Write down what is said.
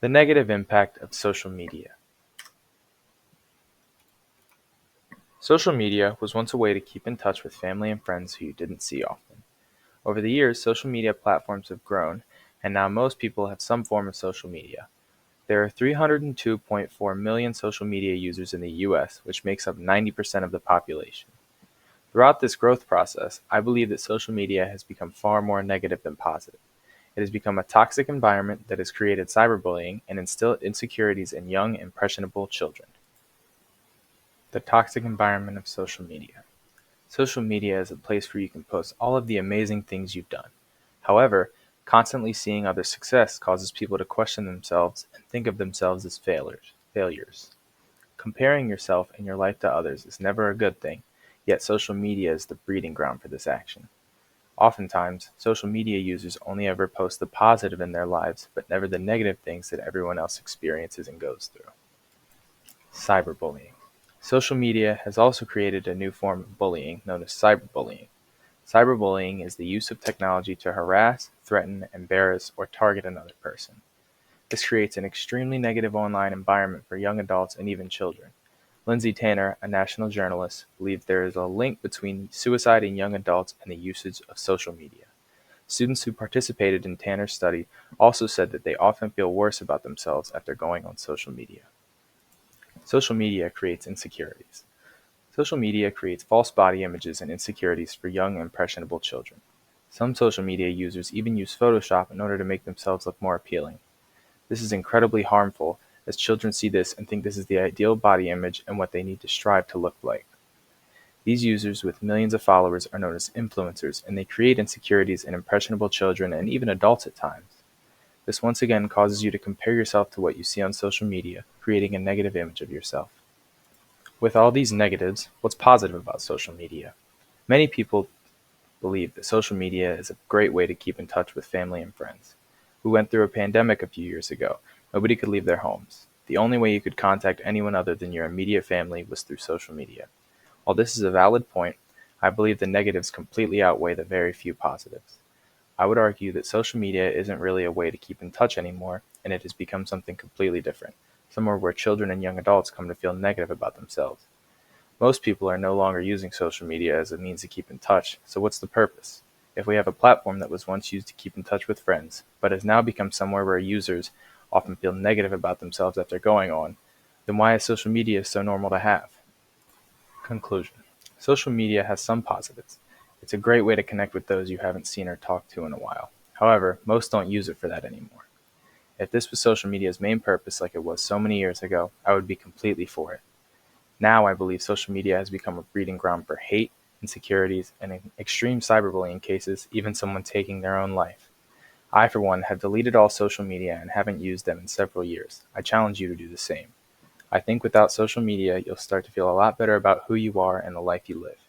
The negative impact of social media. Social media was once a way to keep in touch with family and friends who you didn't see often. Over the years, social media platforms have grown, and now most people have some form of social media. There are 302.4 million social media users in the US, which makes up 90% of the population. Throughout this growth process, I believe that social media has become far more negative than positive. It has become a toxic environment that has created cyberbullying and instilled insecurities in young, impressionable children. The toxic environment of social media. Social media is a place where you can post all of the amazing things you've done. However, constantly seeing others' success causes people to question themselves and think of themselves as failures. Comparing yourself and your life to others is never a good thing, yet social media is the breeding ground for this action. Oftentimes, social media users only ever post the positive in their lives, but never the negative things that everyone else experiences and goes through. Cyberbullying. Social media has also created a new form of bullying known as cyberbullying. Cyberbullying is the use of technology to harass, threaten, embarrass, or target another person. This creates an extremely negative online environment for young adults and even children. Lindsay Tanner, a national journalist, believes there is a link between suicide in young adults and the usage of social media. Students who participated in Tanner's study also said that they often feel worse about themselves after going on social media. Social media creates insecurities. Social media creates false body images and insecurities for young, impressionable children. Some social media users even use Photoshop in order to make themselves look more appealing. This is incredibly harmful, as children see this and think this is the ideal body image and what they need to strive to look like. These users with millions of followers are known as influencers, and they create insecurities in impressionable children and even adults at times. This once again causes you to compare yourself to what you see on social media, creating a negative image of yourself. With all these negatives, what's positive about social media? Many people believe that social media is a great way to keep in touch with family and friends. We went through a pandemic a few years ago. Nobody could leave their homes. The only way you could contact anyone other than your immediate family was through social media. While this is a valid point, I believe the negatives completely outweigh the very few positives. I would argue that social media isn't really a way to keep in touch anymore, and it has become something completely different, somewhere where children and young adults come to feel negative about themselves. Most people are no longer using social media as a means to keep in touch, so what's the purpose? If we have a platform that was once used to keep in touch with friends, but has now become somewhere where users often feel negative about themselves after going on, then why is social media so normal to have? Conclusion. Social media has some positives. It's a great way to connect with those you haven't seen or talked to in a while. However, most don't use it for that anymore. If this was social media's main purpose like it was so many years ago, I would be completely for it. Now I believe social media has become a breeding ground for hate, insecurities, and in extreme cyberbullying cases, even someone taking their own life. I, for one, have deleted all social media and haven't used them in several years. I challenge you to do the same. I think without social media, you'll start to feel a lot better about who you are and the life you live.